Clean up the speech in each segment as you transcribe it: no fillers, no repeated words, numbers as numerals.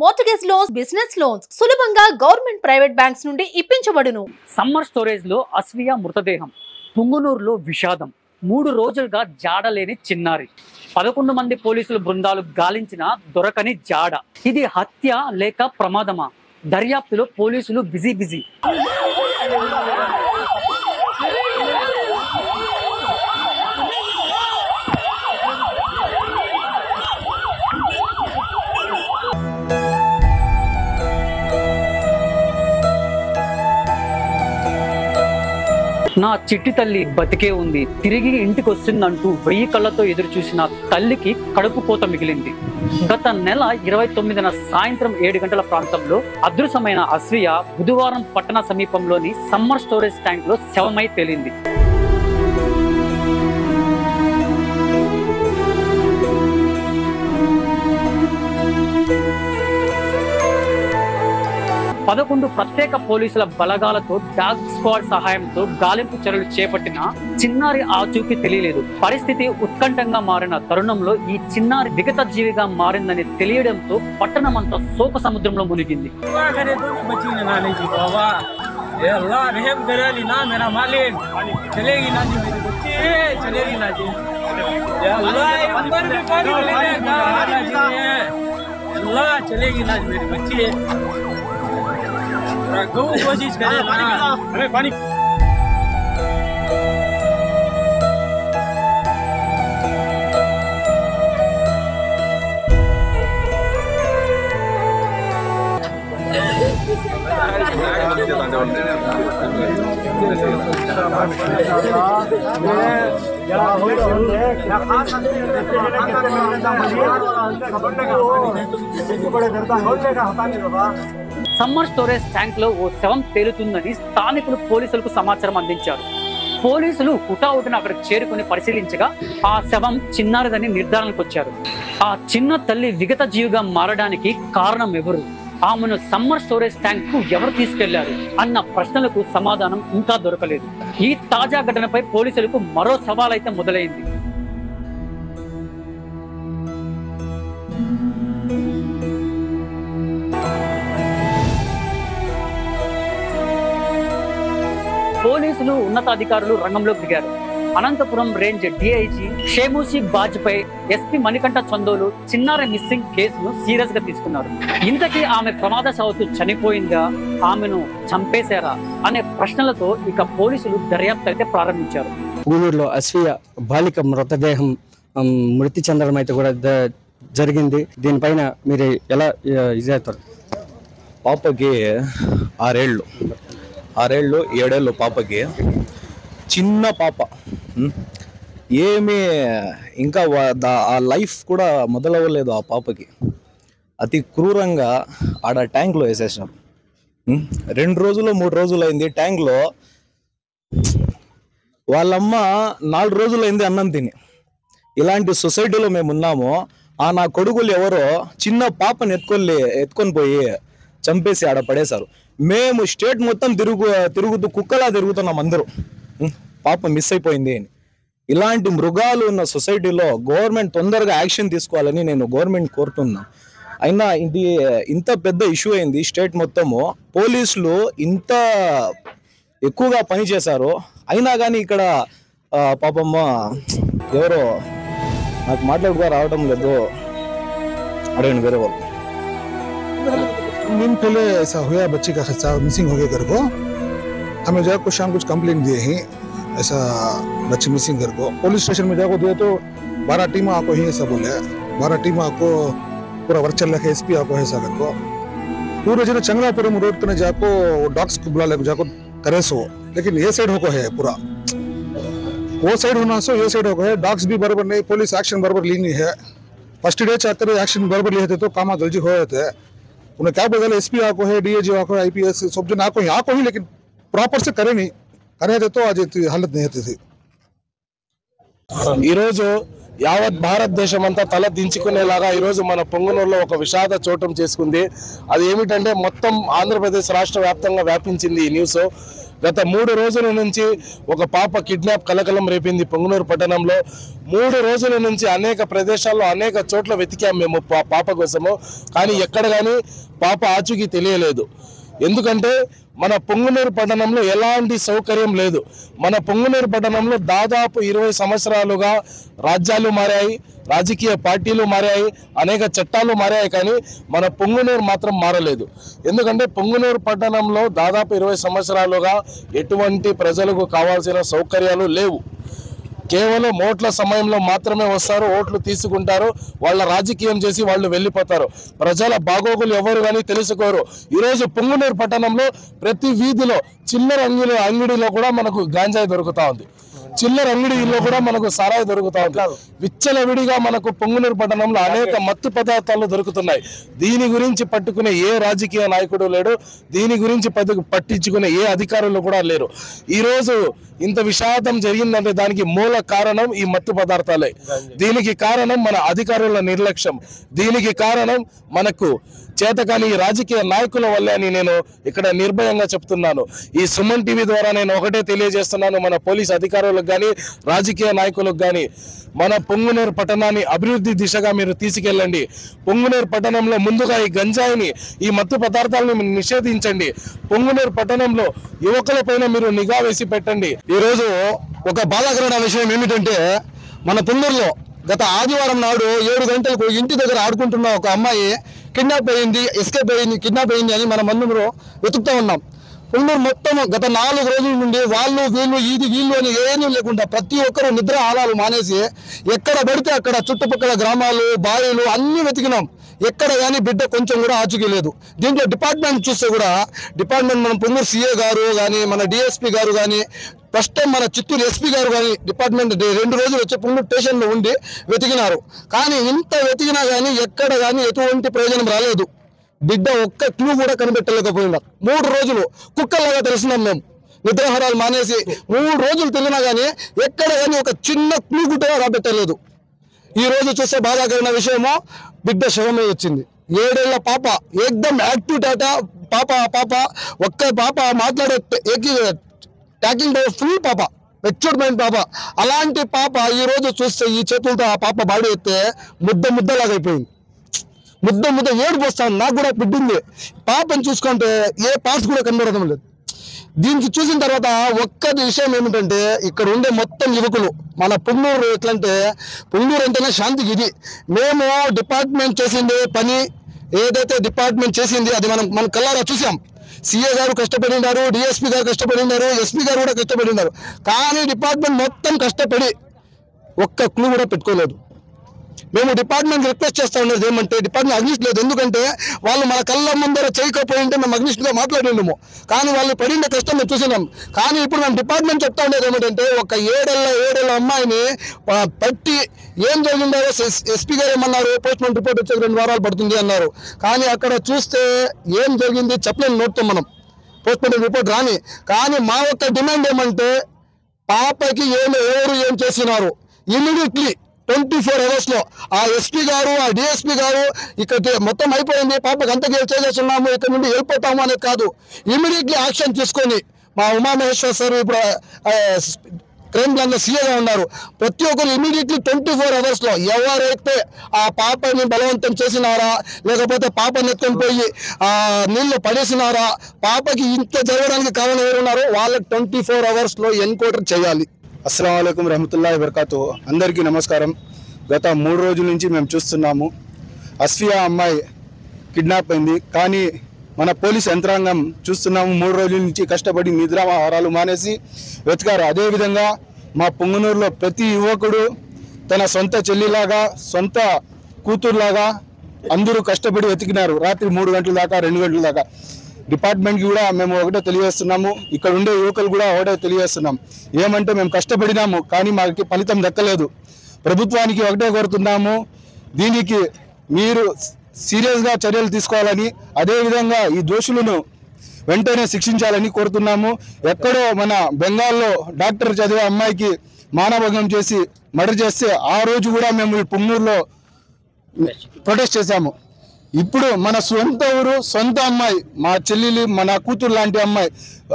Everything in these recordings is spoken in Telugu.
మార్టగేజ్ లోన్స్, బిజినెస్ లోన్స్ సులభంగా గవర్నమెంట్ ప్రైవేట్ బ్యాంక్స్ నుండి ఇప్పించబడును. సమ్మర్ స్టోరేజ్ లో అస్వియా మృతదేహం, పుంగునూరులో విషాదం, 3 రోజులుగా జాడలేని చిన్నారి, 11 మంది పోలీసులు బృందాలు గాలించిన దొరకని జాడ. ఇది హత్య లేక ప్రమాదమా? దర్యాప్తులో పోలీసులు బిజీ. నా చిట్టి తల్లి బతికే ఉంది, తిరిగి ఇంటికి వస్తుందంటూ 1000 కళ్ళతో ఎదురు చూసిన తల్లికి కడుపు కోత మిగిలింది. గత నెల 29న సాయంత్రం 7 గంటల ప్రాంతంలో అదృశ్యమైన అస్వియా బుధవారం పట్టణ సమీపంలోని సమ్మర్ స్టోరేజ్ ట్యాంక్ లో శవమై తేలింది. పదకొండు ప్రత్యేక పోలీసుల బలగాలతో డాగ్ స్క్వాడ్ సహాయంతో గాలింపు చర్యలు చేపట్టిన చిన్నారి ఆచూకీ తెలియలేదు. పరిస్థితి ఉత్కంఠంగా మారిన తరుణంలో ఈ చిన్నారి విగత జీవిగా మారిందని తెలియడంతో పట్టణమంతా శోక సముద్రంలో మునిగింది. कोशिश करें हमें पानी సమ్మర్ స్టోరేజ్ ట్యాంక్ లో ఓ శవం తేలుతుందని స్థానికులు పోలీసులకు సమాచారం అందించారు. పోలీసులు హుటాహుటిన అక్కడికి చేరుకుని పరిశీలించగా ఆ శవం చిన్నారిదని నిర్ధారణకు వచ్చారు. ఆ చిన్న తల్లి విగత జీవిగా మారడానికి కారణం ఎవరు? ఆమెను సమ్మర్ స్టోరేజ్ ట్యాంక్ కు ఎవరు తీసుకెళ్లారు అన్న ప్రశ్నలకు సమాధానం ఇంకా దొరకలేదు. ఈ తాజా ఘటనపై పోలీసులకు మరో సవాలైతే మొదలైంది. పోలీసులు ఉన్నతాధికారులు రంగంలోకి దిగారు. అనంతపురం రేంజ్ డిఐజీ షేమూసి బాజ్పై ఎస్పీ మణికంఠ చందోలు చిన్నారి మిస్సింగ్ కేసును సీరియస్ గా తీసుకున్నారు. ఇంతకీ ఆమె ప్రమాదశావత్తు చనిపోయిందా, ఆమెను చంపేశారా అనే ప్రశ్నలతో ఇక పోలీసులు దర్యాప్తు అయితే ప్రారంభించారు. పుంగనూరులో అస్వియా బాలిక మృతదేహం మృతి చెందడం అయితే కూడా జరిగింది. దీనిపైన మీరు ఎలా ఇది అవుతారు? పాపకి 6 ఏళ్ళు 7 ఏళ్ళు పాపకి, చిన్న పాప, ఏమీ ఇంకా ఆ లైఫ్ కూడా మొదలవ్వలేదు ఆ పాపకి. అతి క్రూరంగా ఆడ ట్యాంక్లో వేసేసినారు. 2 రోజులు 3 రోజులు అయింది ట్యాంక్లో. వాళ్ళమ్మ 4 రోజులైంది అన్నం తిని. ఇలాంటి సొసైటీలో మేము ఉన్నాము. నా కొడుకులు ఎవరో చిన్న పాపను ఎత్తుకొని పోయి చంపేసి ఆడ పడేశారు. మేము స్టేట్ మొత్తం తిరుగుతూ కుక్కలా తిరుగుతున్నాం అందరూ, పాప మిస్ అయిపోయింది అని. ఇలాంటి మృగాలు ఉన్న సొసైటీలో గవర్నమెంట్ తొందరగా యాక్షన్ తీసుకోవాలని నేను గవర్నమెంట్ కోరుతున్నా. అయినా ఇది ఇంత పెద్ద ఇష్యూ అయింది స్టేట్ మొత్తము. పోలీసులు ఇంత ఎక్కువగా పని చేశారు, అయినా కానీ ఇక్కడ పాపమ్మ ఎవరో నాకు మాట్లాడుకో రావడం లేదు. అడగండి వేరే వాళ్ళు. दिन पहले ऐसा हुआ, बच्ची का खर्चा मिसिंग हो गया घर को. हमें जाकर को शाम कुछ कंप्लेंट दिए हैं ऐसा बच्ची मिसिंग घर को. पुलिस स्टेशन में जाकर दिया तो 12 टीम आपको ही ऐसा बोले. 12 टीम आपको पूरा वर्चल रखे, एसपी आपको ऐसा घर को पूरे जो चंगलापुरम रोड तक जाको डॉग्स को बुला ले जाको करे सो. लेकिन ये साइड होको है पूरा, वो साइड होना सो ये साइड होको है. डॉग्स भी बराबर नहीं, पुलिस एक्शन बराबर ली नहीं है. फर्स्ट डे चाहते एक्शन बराबर लिए थे तो काम जल्दी हो जाते हैं. उन्हें क्या बोला, एसपी आको है, डीएजी आको है, आईपीएस सब जन आको ही, लेकिन प्रॉपर से करे थे तो आज हालत नहीं होती थी. యావత్ భారతదేశం అంతా తల దించుకునేలాగా ఈరోజు మన పొంగనూరులో ఒక విషాద చోటం చేసుకుంది. అది ఏమిటంటే మొత్తం ఆంధ్రప్రదేశ్ రాష్ట్ర వ్యాప్తంగా వ్యాపించింది ఈ న్యూస్. గత 3 రోజుల నుంచి ఒక పాప కిడ్నాప్ కలకలం రేపింది పొంగనూరు పట్టణంలో. 3 రోజుల నుంచి అనేక ప్రదేశాల్లో అనేక చోట్ల వెతికాం మేము పాప కోసము, కానీ ఎక్కడ కానీ పాప ఆచూకీ తెలియలేదు. ఎందుకంటే మన పొంగనూరు పట్టణంలో ఎలాంటి సౌకర్యం లేదు. మన పొంగనూరు పట్టణంలో దాదాపు 20 సంవత్సరాలుగా రాజ్యాలు మారాయి, రాజకీయ పార్టీలు మారాయి, అనేక చట్టాలు మారాయి, కానీ మన పొంగనూరు మాత్రం మారలేదు. ఎందుకంటే పొంగనూరు పట్టణంలో దాదాపు 20 సంవత్సరాలుగా ఎటువంటి ప్రజలకు కావాల్సిన సౌకర్యాలు లేవు. కేవలం ఓట్ల సమయంలో మాత్రమే వస్తారు, ఓట్లు తీసుకుంటారు, వాళ్ళ రాజకీయం చేసి వాళ్ళు వెళ్ళిపోతారు. ప్రజల బాగోగులు ఎవరు కానీ తెలుసుకోరు. ఈరోజు పొంగనూరు పట్టణంలో ప్రతి వీధిలో చిల్లర అంగడిలో కూడా మనకు గాంజాయి దొరుకుతా ఉంది, చిల్లర అంగడిలో కూడా మనకు సారాయి దొరుకుతా ఉంది. విచ్చలవిడిగా మనకు పొంగనూరు పట్టణంలో అనేక మత్తు పదార్థాలు దొరుకుతున్నాయి. దీని గురించి పట్టుకునే ఏ రాజకీయ నాయకుడు లేడు, దీని గురించి పట్టించుకునే ఏ అధికారులు కూడా లేరు. ఈరోజు ఇంత విషాదం జరిగిందంటే దానికి మూల కారణం ఈ మత్తు పదార్థాలే. దీనికి కారణం మన అధికారుల నిర్లక్ష్యం, దీనికి కారణం మనకు చేతకాని రాజకీయ నాయకుల వల్లే అని నేను ఇక్కడ నిర్భయంగా చెప్తున్నాను. ఈ సుమన్ టీవీ ద్వారా నేను ఒకటే తెలియజేస్తున్నాను, మన పోలీస్ అధికారులకు కానీ రాజకీయ నాయకులకు కానీ, మన పొంగనూరు పట్టణాన్ని అభివృద్ధి దిశగా మీరు తీసుకెళ్ళండి. పొంగనూరు పట్టణంలో ముందుగా ఈ గంజాయిని, ఈ మత్తు పదార్థాలను నిషేధించండి. పొంగనూరు పట్టణంలో యువకుల పైన మీరు నిఘా వేసి పెట్టండి. ఈరోజు ఒక బాధాకరమైన విషయం ఏమిటంటే, మన పొంగనూరులో గత ఆదివారం నాడు 7 గంటలకు ఇంటి దగ్గర ఆడుకుంటున్న ఒక అమ్మాయి కిడ్నాప్ అయింది, ఎస్కేప్ అయింది, కిడ్నాప్ అయింది అని మన మందులో వెతుకుతూ ఉన్నాం. పొంగనూరు మొత్తం గత 4 రోజుల నుండి వాళ్ళు వీళ్ళు వీళ్ళు అని ఏమీ లేకుండా ప్రతి ఒక్కరూ నిద్ర ఆలాలు మానేసి ఎక్కడ పడితే అక్కడ చుట్టుపక్కల గ్రామాలు, బావిలు అన్నీ వెతికినాం. ఎక్కడ కానీ బిడ్డ కొంచెం కూడా ఆచూకీ లేదు. దీంట్లో డిపార్ట్మెంట్ చూస్తే కూడా మన పొంగనూరు సిఏ గారు కానీ, మన డిఎస్పీ గారు కానీ, ఫస్ట్ టైం మన చిత్తూరు ఎస్పీ గారు కానీ డిపార్ట్మెంట్ 2 రోజులు వచ్చి పొంగనూరు స్టేషన్లో ఉండి వెతికినారు. కానీ ఇంత వెతికినా కానీ ఎక్కడ కానీ ఎటువంటి ప్రయోజనం రాలేదు. బిడ్డ ఒక్క క్లూ కూడా కనిపెట్టలేకపోయినారు. 3 రోజులు కుక్కల్లాగా తెలుస్తున్నాం మేము. నిద్రాహారాలు మానేసి 3 రోజులు తిరిగినా కానీ ఎక్కడ కానీ ఒక చిన్న క్లూ కూడా రాబెట్టలేదు. ఈ రోజు చూస్తే బాధాకరమైన విషయమో, బిడ్డ శవమే వచ్చింది. 7 ఏళ్ల పాప, ఏకదమ్ యాక్టివ్ డాటా పాప ఒక్క పాప మాట్లాడే టాకింగ్ ఫుల్ పాప, మెచ్యూర్డ్ మైండ్ పాప. అలాంటి పాప ఈ రోజు చూస్తే ఈ చేతులతో ఆ పాప బాడీ ఎత్తే ముద్దలాగా అయిపోయింది. ముద్ద ఏడుపు వస్తాను. నాకు కూడా బిడ్డింది. పాపని చూసుకుంటే ఏ పార్ట్స్ కూడా కనబడడం లేదు. దీనికి చూసిన తర్వాత ఒక్క విషయం ఏమిటంటే, ఇక్కడ ఉండే మొత్తం యువకులు మన పొంగనూరు ఎట్లంటే, పొంగనూరు అంటేనే శాంతికి ఇది. మేము డిపార్ట్మెంట్ చేసింది పని ఏదైతే డిపార్ట్మెంట్ చేసింది అది మనం కళ్ళారా చూసాం. సిఏ గారు కష్టపడినారు, డిఎస్పీ గారు కష్టపడినారు, ఎస్పీ గారు కూడా కష్టపడినారు. కానీ డిపార్ట్మెంట్ మొత్తం కష్టపడి ఒక్క క్లూ కూడా పెట్టుకోలేదు. మేము డిపార్ట్మెంట్ రిక్వెస్ట్ చేస్తా ఉన్నది ఏమంటే, డిపార్ట్మెంట్ అగ్నిస్ట్ లేదు. ఎందుకంటే వాళ్ళు మన కళ్ళ ముందర చేయకపోయింటే మేము అగ్నిస్ట్గా మాట్లాడినాము. కానీ వాళ్ళు పడిన కష్టం మేము చూసినాం. కానీ ఇప్పుడు మేము డిపార్ట్మెంట్ చెప్తా ఉండేది ఏమిటంటే, ఒక 7 ఏళ్ల అమ్మాయిని పట్టి ఏం జరిగిందో ఎస్పీ గారు ఏమన్నారు, పోస్ట్మార్టం రిపోర్ట్ వచ్చే 2 వారాలు పడుతుంది అన్నారు. కానీ అక్కడ చూస్తే ఏం జరిగింది చెప్పలేని నోట్తో మనం పోస్ట్మార్టం రిపోర్ట్ రాని. కానీ మా ఒక్క డిమాండ్ ఏమంటే, పాపకి ఎవరు ఏం చేసినారు ఇమీడియట్లీ 24 hours లో ఆ ఎస్పీ గారు, ఆ డిఎస్పీ గారు ఇక్కడ మొత్తం అయిపోయింది, పాపకి అంతకి చేసేస్తున్నాము, ఇక్కడ నుండి వెళ్ళిపోతాము అనేది కాదు. ఇమీడియట్లీ యాక్షన్ తీసుకొని మా ఉమామహేశ్వర్ సార్ ఇప్పుడు క్రైమ్ బ్రాంచ్లో సీఏగా ఉన్నారు. ప్రతి ఒక్కరు ఇమీడియట్లీ 24 hours లో ఎవరైతే ఆ పాపని బలవంతం చేసినారా, లేకపోతే పాపని ఎత్తుకొని పోయి నీళ్ళు పడేసినారా, పాపకి ఇంత జరగడానికి కారణం ఎవరున్నారో వాళ్ళకి 24 hours లో ఎన్కౌంటర్ చేయాలి. అస్సలాము అలైకుం రహమతుల్లాహి వబరకాతు. అందరికీ నమస్కారం. గత 3 రోజుల నుంచి మేము చూస్తున్నాము, అస్ఫియా అమ్మాయి కిడ్నాప్ అయింది. కానీ మన పోలీస్ యంత్రాంగం చూస్తున్నాము 3 రోజుల నుంచి కష్టపడి నిద్రాహారాలు మానేసి వెతికారు. అదేవిధంగా మా పొంగనూరులో ప్రతి యువకుడు తన సొంత చెల్లిలాగా, సొంత కూతురులాగా అందరూ కష్టపడి వెతికినారు. రాత్రి 3 గంటల దాకా, 2 గంటల దాకా. డిపార్ట్మెంట్కి కూడా మేము ఒకటే తెలియజేస్తున్నాము, ఇక్కడ ఉండే యువకులు కూడా ఒకటే తెలియజేస్తున్నాం. ఏమంటే మేము కష్టపడినాము కానీ మాకు ఫలితం దక్కలేదు. ప్రభుత్వానికి ఒకటే కోరుతున్నాము, దీనికి మీరు సీరియస్గా చర్యలు తీసుకోవాలని, అదేవిధంగా ఈ దోషులను వెంటనే శిక్షించాలని కోరుతున్నాము. ఎక్కడో మన బెంగాల్లో డాక్టర్ చదివే అమ్మాయికి మానభంగం చేసి మర్డర్ చేస్తే ఆ రోజు కూడా మేము ఈ పుంగనూరులో ప్రొటెస్ట్ చేశాము. ఇప్పుడు మన సొంత ఊరు, సొంత అమ్మాయి, మా చెల్లెలి, మన కూతురు లాంటి అమ్మాయి,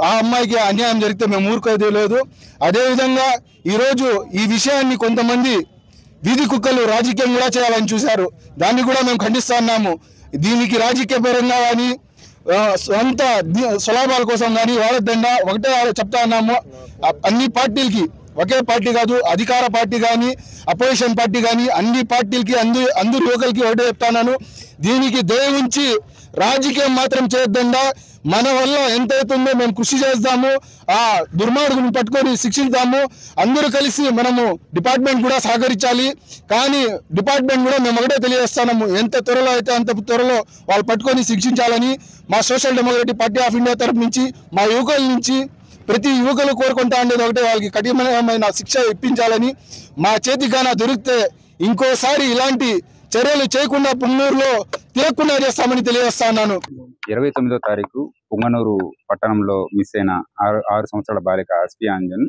ఆ అమ్మాయికి అన్యాయం జరిగితే మేము ఊరుకోదే లేదు. అదేవిధంగా ఈరోజు ఈ విషయాన్ని కొంతమంది వీధి కుక్కలు రాజకీయం కూడా చేయాలని చూశారు. దాన్ని కూడా మేము ఖండిస్తా ఉన్నాము. దీనికి రాజకీయ పరంగా కానీ సొంత స్వలాభాల కోసం కానీ వాడొద్దండా. ఒకటే చెప్తా ఉన్నాము, అన్ని పార్టీలకి, ఒకే పార్టీ కాదు, అధికార పార్టీ కానీ అపోజిషన్ పార్టీ కానీ అన్ని పార్టీలకి అందరు యువకులకి ఒకటే చెప్తాను, దీనికి దయ ఉంచి రాజకీయం మాత్రం చేయొద్దండా. మన వల్ల ఎంత అవుతుందో మేము కృషి చేద్దాము, ఆ దుర్మార్గుని పట్టుకొని శిక్షిద్దాము. అందరూ కలిసి మనము డిపార్ట్మెంట్ కూడా సహకరించాలి. కానీ డిపార్ట్మెంట్ కూడా మేము ఒకటే తెలియజేస్తున్నాము, ఎంత త్వరలో అయితే అంత త్వరలో వాళ్ళు పట్టుకొని శిక్షించాలని మా social democratic party of India తరఫు నుంచి, మా యువకుల నుంచి ప్రతి యువకులు కోరుకుంటా ఉండేది ఒకటే, వాళ్ళకి కఠినమైన శిక్ష ఇప్పించాలని. మా చేతిగాన దొరికితే ఇంకోసారి ఇలాంటి చర్యలు చేయకుండా పుంగనూరులో తిరగకుండా చేస్తామని తెలియజేస్తా ఉన్నాను. 29వ తారీఖు పుంగనూరు పట్టణంలో మిస్ అయిన 6 సంవత్సరాల బాలిక అస్ఫియా అంజన్,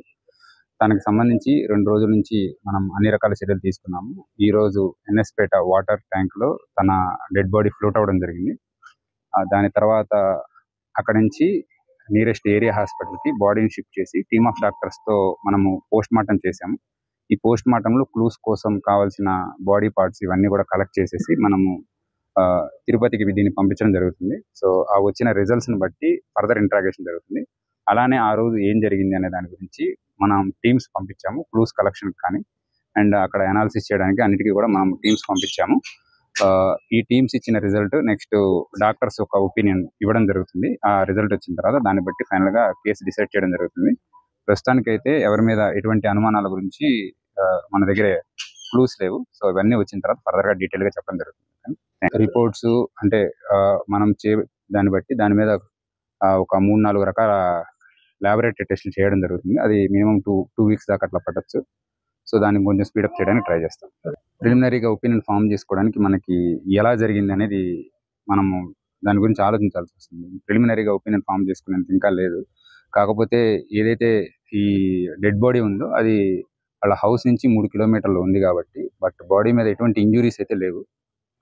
తనకు సంబంధించి 2 రోజుల నుంచి మనం అన్ని రకాల చర్యలు తీసుకున్నాము. ఈ రోజు ఎన్ఎస్పేట వాటర్ ట్యాంక్ లో తన డెడ్ బాడీ ఫ్లోట్ అవ్వడం జరిగింది. దాని తర్వాత అక్కడి నుంచి నియరెస్ట్ ఏరియా హాస్పిటల్కి బాడీని షిఫ్ట్ చేసి టీమ్ ఆఫ్ డాక్టర్స్తో మనము పోస్ట్ మార్టం చేసాము. ఈ పోస్ట్ మార్టంలో క్లూస్ కోసం కావాల్సిన బాడీ పార్ట్స్ ఇవన్నీ కూడా కలెక్ట్ చేసేసి మనము తిరుపతికి దీన్ని పంపించడం జరుగుతుంది. సో ఆ వచ్చిన రిజల్ట్స్ని బట్టి ఫర్దర్ ఇంట్రాగేషన్ జరుగుతుంది. అలానే ఆ రోజు ఏం జరిగింది అనే దాని గురించి మనం టీమ్స్ పంపించాము, క్లూస్ కలెక్షన్ కానీ అండ్ అక్కడ అనాలిసిస్ చేయడానికి అన్నిటికీ కూడా మనం టీమ్స్ పంపించాము. ఈ టీమ్స్ ఇచ్చిన రిజల్ట్ నెక్స్ట్ డాక్టర్స్ ఒక ఒపీనియన్ ఇవ్వడం జరుగుతుంది. ఆ రిజల్ట్ వచ్చిన తర్వాత దాన్ని బట్టి ఫైనల్గా కేసు డిసైడ్ చేయడం జరుగుతుంది. ప్రస్తుతానికైతే ఎవరి మీద ఎటువంటి అనుమానాల గురించి మన దగ్గర క్లూస్ లేవు. సో ఇవన్నీ వచ్చిన తర్వాత ఫర్దర్గా డీటెయిల్గా చెప్పడం జరుగుతుంది. రిపోర్ట్స్ అంటే మనం దాన్ని బట్టి దాని మీద ఒక 3-4 రకాల ల్యాబొరేటరీ టెస్టులు చేయడం జరుగుతుంది. అది మినిమం 2 వీక్స్ దాకా అట్లా పట్టచ్చు. సో దాన్ని కొంచెం స్పీడప్ చేయడానికి ట్రై చేస్తాం. ప్రిలిమినరీగా ఒపీనియన్ ఫామ్ చేసుకోవడానికి మనకి ఎలా జరిగింది అనేది మనము దాని గురించి ఆలోచించాల్సి వస్తుంది. ప్రిలిమినరీగా ఒపీనియన్ ఫామ్ చేసుకునేంత ఇంకా లేదు. కాకపోతే ఏదైతే ఈ డెడ్ బాడీ ఉందో అది వాళ్ళ హౌస్ నుంచి 3 కిలోమీటర్లు ఉంది కాబట్టి, బట్ బాడీ మీద ఎటువంటి ఇంజురీస్ అయితే లేవు,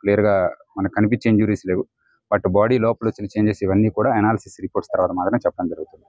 క్లియర్గా మనకు కనిపించే ఇంజురీస్ లేవు. బట్ బాడీ లోపల వచ్చిన చేంజెస్ ఇవన్నీ కూడా అనాలిసిస్ రిపోర్ట్స్ తర్వాత మాత్రమే చెప్పడం జరుగుతుంది.